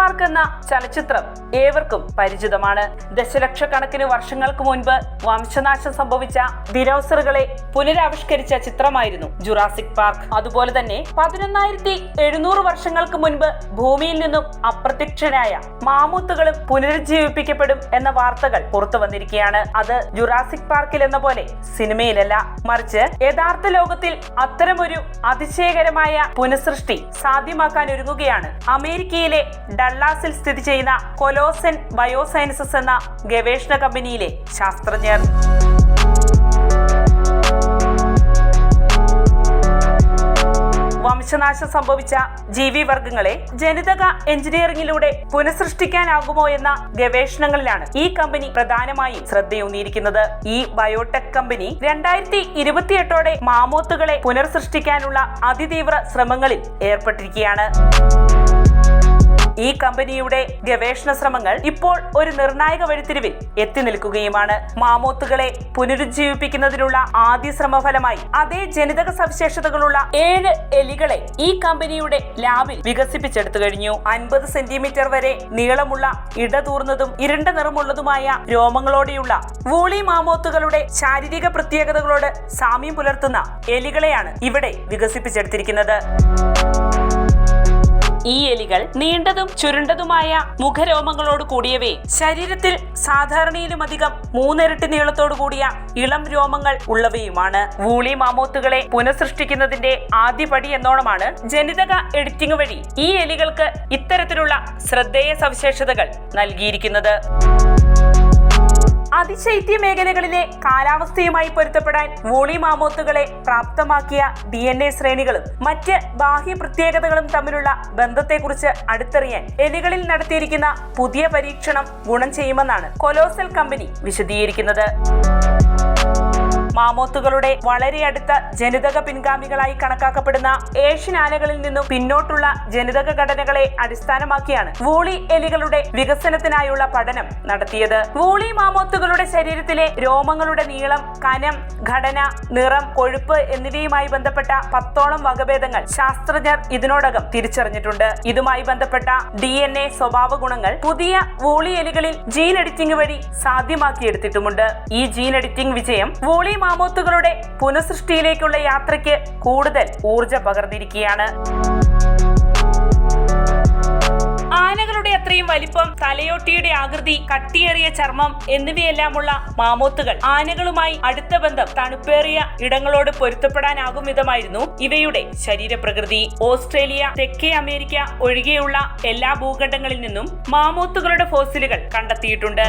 Park എന്ന ചലച്ചിത്രം ഏവർക്കും പരിചിതമാണ്. ദശലക്ഷക്കണക്കിന് വർഷങ്ങൾക്ക് മുൻപ് വംശനാശം സംഭവിച്ച ദിനോസറുകളെ പുനരാവിഷ്കരിച്ച ചിത്രമായിരുന്നു ജുറാസിക് പാർക്ക്. അതുപോലെ തന്നെ 11,700 വർഷങ്ങൾക്ക് മുൻപ് ഭൂമിയിൽ നിന്നും അപ്രത്യക്ഷനായ മാമൂത്തുകളും പുനരുജ്ജീവിപ്പിക്കപ്പെടും എന്ന വാർത്തകൾ പുറത്തു വന്നിരിക്കുകയാണ്. അത് ജുറാസിക് പാർക്കിൽ എന്ന പോലെ സിനിമയിലല്ല, മറിച്ച് യഥാർത്ഥ ലോകത്തിൽ അത്തരമൊരു അതിശയകരമായ പുനഃസൃഷ്ടി സാധ്യമാക്കാൻ ഒരുങ്ങുകയാണ് അമേരിക്കയിലെ ഡള്ളാസിൽ സ്ഥിതി ചെയ്യുന്ന കൊലോസൽ ബയോസയൻസസ് എന്ന ഗവേഷണ കമ്പനിയിലെ ശാസ്ത്രജ്ഞർ. വംശനാശം സംഭവിച്ച ജീവിവർഗങ്ങളെ ജനിതക എഞ്ചിനീയറിംഗിലൂടെ പുനഃസൃഷ്ടിക്കാനാകുമോ എന്ന ഗവേഷണങ്ങളിലാണ് ഈ കമ്പനി പ്രധാനമായും ശ്രദ്ധയൂന്നിയിരിക്കുന്നത്. ഈ ബയോടെക് കമ്പനി 2028ഓടെ മാമോത്തുകളെ പുനഃസൃഷ്ടിക്കാനുള്ള അതിതീവ്ര ശ്രമങ്ങളിൽ ഏർപ്പെട്ടിരിക്കുകയാണ്. ഈ കമ്പനിയുടെ ഗവേഷണ ശ്രമങ്ങൾ ഇപ്പോൾ ഒരു നിർണായക വഴിത്തിരിവിൽ എത്തി നിൽക്കുകയുമാണ്. മാമോത്തുകളെ പുനരുജ്ജീവിപ്പിക്കുന്നതിനുള്ള ആദ്യ ശ്രമഫലമായി അതേ ജനിതക സവിശേഷതകളുള്ള 7 എലികളെ ഈ കമ്പനിയുടെ ലാബിൽ വികസിപ്പിച്ചെടുത്തു കഴിഞ്ഞു. 50 സെന്റിമീറ്റർ വരെ നീളമുള്ള ഇടതൂർന്നതും ഇരുണ്ട നിറമുള്ളതുമായ രോമങ്ങളോടെയുള്ള വൂളി മാമോത്തുകളുടെ ശാരീരിക പ്രത്യേകതകളോട് സാമ്യം പുലർത്തുന്ന എലികളെയാണ് ഇവിടെ വികസിപ്പിച്ചെടുത്തിരിക്കുന്നത്. ഈ എലികൾ നീണ്ടതും ചുരുണ്ടതുമായ മുഖരോമങ്ങളോട് കൂടിയവയെ ശരീരത്തിൽ സാധാരണയിലുമധികം 3 ഇരട്ടി നീളത്തോടു കൂടിയ ഇളം രോമങ്ങൾ ഉള്ളവയുമാണ്. വൂളി മാമോത്തുകളെ പുനഃസൃഷ്ടിക്കുന്നതിന്റെ ആദ്യപടി എന്നോണമാണ് ജനിതക എഡിറ്റിംഗ് വഴി ഈ എലികൾക്ക് ഇത്തരത്തിലുള്ള ശ്രദ്ധേയ സവിശേഷതകൾ നൽകിയിരിക്കുന്നത്. അതിശൈത്യ മേഖലകളിലെ കാലാവസ്ഥയുമായി പൊരുത്തപ്പെടാൻ വൂളി മാമോത്തുകളെ പ്രാപ്തമാക്കിയ DNA ശ്രേണികളും മറ്റ് ബാഹ്യ പ്രത്യേകതകളും തമ്മിലുള്ള ബന്ധത്തെക്കുറിച്ച് അടുത്തറിയാൻ എലികളിൽ നടത്തിയിരിക്കുന്ന പുതിയ പരീക്ഷണം ഗുണം ചെയ്യുമെന്നാണ് കൊലോസൽ കമ്പനി വിശദീകരിക്കുന്നത്. മാമോത്തുകളുടെ വളരെ അടുത്ത ജനിതക പിൻഗാമികളായി കണക്കാക്കപ്പെടുന്ന ഏഷ്യൻ ആനകളിൽ നിന്നും പിന്നോട്ടുള്ള ജനിതക ഘടനകളെ അടിസ്ഥാനമാക്കിയാണ് വൂളി എലികളുടെ വികസനത്തിനായുള്ള പഠനം നടത്തിയത്. വൂളി മാമോത്തുകളുടെ ശരീരത്തിലെ രോമങ്ങളുടെ നീളം, കനം, ഘടന, നിറം, കൊഴുപ്പ് എന്നിവയുമായി ബന്ധപ്പെട്ട 10ഓളം വകഭേദങ്ങൾ ശാസ്ത്രജ്ഞർ ഇതിനോടകം തിരിച്ചറിഞ്ഞിട്ടുണ്ട്. ഇതുമായി ബന്ധപ്പെട്ട DNA സ്വഭാവ ഗുണങ്ങൾ പുതിയ വൂളി എലികളിൽ ജീൻ എഡിറ്റിംഗ് വഴി സാധ്യമാക്കിയെടുത്തിട്ടുമുണ്ട്. ഈ ജീൻ എഡിറ്റിംഗ് വിജയം വൂളി മാമോത്തുകളുടെ പുനഃസൃഷ്ടിയിലേക്കുള്ള യാത്രയ്ക്ക് കൂടുതൽ ഊർജം പകർന്നിരിക്കുകയാണ്. ആനകളുടെ അത്രയും വലിപ്പം, തലയോട്ടിയുടെ ആകൃതി, കട്ടിയേറിയ ചർമ്മം എന്നിവയെല്ലാമുള്ള മാമോത്തുകൾ ആനകളുമായി അടുത്ത ബന്ധം, തണുപ്പേറിയ ഇടങ്ങളോട് പൊരുത്തപ്പെടാനാകും വിധമായിരുന്നു ഇവയുടെ ശരീരപ്രകൃതി. ഓസ്ട്രേലിയ, തെക്കേ അമേരിക്ക ഒഴികെയുള്ള എല്ലാ ഭൂഖണ്ഡങ്ങളിൽ നിന്നും മാമോത്തുകളുടെ ഫോസിലുകൾ കണ്ടെത്തിയിട്ടുണ്ട്.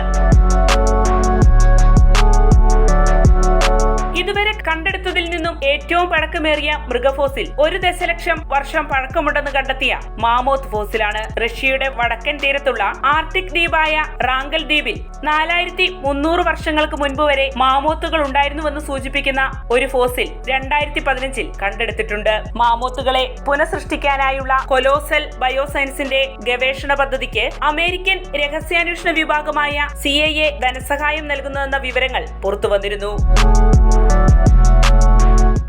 ഇതുവരെ കണ്ടെടുത്തതിൽ നിന്നും ഏറ്റവും പഴക്കമേറിയ മൃഗഫോസിൽ 1 ദശലക്ഷം വർഷം പഴക്കമുണ്ടെന്ന് കണ്ടെത്തിയ മാമോത്ത് ഫോസിലാണ്. റഷ്യയുടെ വടക്കൻ തീരത്തുള്ള ആർട്ടിക് ദ്വീപായ റാങ്കൽ ദ്വീപിൽ 4300 വർഷങ്ങൾക്ക് മുൻപ് വരെ മാമോത്തുകൾ ഉണ്ടായിരുന്നുവെന്ന് സൂചിപ്പിക്കുന്ന ഒരു ഫോസിൽ 2015-ൽ കണ്ടെടുത്തിട്ടുണ്ട്. മാമോത്തുകളെ പുനഃസൃഷ്ടിക്കാനായുള്ള കൊലോസൽ ബയോസയൻസിന്റെ ഗവേഷണ പദ്ധതിക്ക് അമേരിക്കൻ രഹസ്യാന്വേഷണ വിഭാഗമായ CIA ധനസഹായം നൽകുന്നുവെന്ന വിവരങ്ങൾ പുറത്തുവന്നിരുന്നു.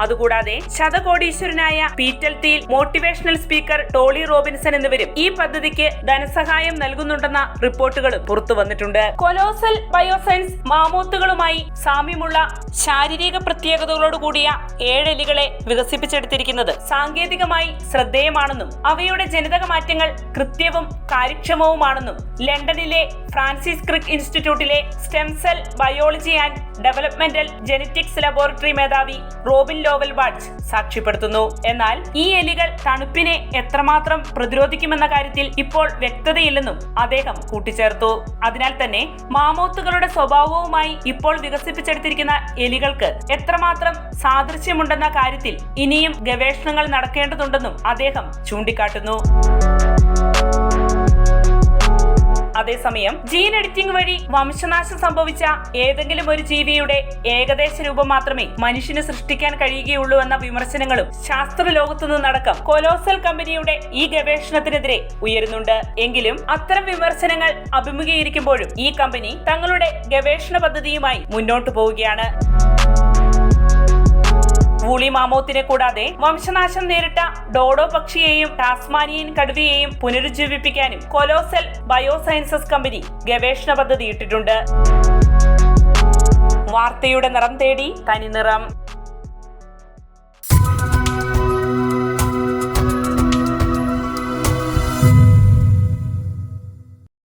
അതുകൂടാതെ ശതകോടീശ്വരനായ Peter തീൽ, motivational speaker Toli Robinson എന്നിവരും ഈ പദ്ധതിക്ക് ധനസഹായം നൽകുന്നുണ്ടെന്ന റിപ്പോർട്ടുകളും പുറത്തു വന്നിട്ടുണ്ട്. കൊലോസൽ ബയോസയൻസ് മാമോത്തുകളുമായി സാമ്യമുള്ള ശാരീരിക പ്രത്യേകതകളോടുകൂടിയ 7 എലികളെ വികസിപ്പിച്ചെടുത്തിരിക്കുന്നത് സാങ്കേതികമായി ശ്രദ്ധേയമാണെന്നും അവയുടെ ജനിതക മാറ്റങ്ങൾ കൃത്യവും കാര്യക്ഷമവുമാണെന്നും ലണ്ടനിലെ ഫ്രാൻസിസ് ക്രിക്ക് ഇൻസ്റ്റിറ്റ്യൂട്ടിലെ stem cell biology and developmental genetics laboratory മേധാവി റോബിൻ ലോവൽ ബാഡ്ജ് സാക്ഷ്യപ്പെടുത്തുന്നു. എന്നാൽ ഈ എലികൾ തണുപ്പിനെ എത്രമാത്രം പ്രതിരോധിക്കുമെന്ന കാര്യത്തിൽ ഇപ്പോൾ വ്യക്തതയില്ലെന്നും അദ്ദേഹം കൂട്ടിച്ചേർത്തു. അതിനാൽ തന്നെ മാമോത്തുകളുടെ സ്വഭാവവുമായി ഇപ്പോൾ വികസിപ്പിച്ചെടുത്തിരിക്കുന്ന എലികൾക്ക് എത്രമാത്രം സാദൃശ്യമുണ്ടെന്ന കാര്യത്തിൽ ഇനിയും ഗവേഷണങ്ങൾ നടക്കേണ്ടതുണ്ടെന്നും അദ്ദേഹം ചൂണ്ടിക്കാട്ടുന്നു. അതേസമയം ജീൻ എഡിറ്റിംഗ് വഴി വംശനാശം സംഭവിച്ച ഏതെങ്കിലും ഒരു ജീവിയുടെ ഏകദേശ രൂപം മാത്രമേ മനുഷ്യന് സൃഷ്ടിക്കാൻ കഴിയുകയുള്ളൂ എന്ന വിമർശനങ്ങളും ശാസ്ത്രലോകത്തു നിന്നടക്കം കൊലോസൽ കമ്പനിയുടെ ഈ ഗവേഷണത്തിനെതിരെ ഉയരുന്നുണ്ട്. എങ്കിലും അത്തരം വിമർശനങ്ങൾ അഭിമുഖീകരിക്കുമ്പോഴും ഈ കമ്പനി തങ്ങളുടെ ഗവേഷണ പദ്ധതിയുമായി മുന്നോട്ടു പോവുകയാണ്. വൂളി മാമോത്തിനെ കൂടാതെ വംശനാശം നേരിട്ട ഡോഡോ പക്ഷിയെയും ടാസ്മാനിയൻ കടുവയെയും പുനരുജ്ജീവിപ്പിക്കാനും കൊലോസൽ ബയോസയൻസസ് കമ്പനി ഗവേഷണ പദ്ധതി ഇട്ടിട്ടുണ്ട്. വാർത്തയുടെ നിറം തേടി തനിനിറം.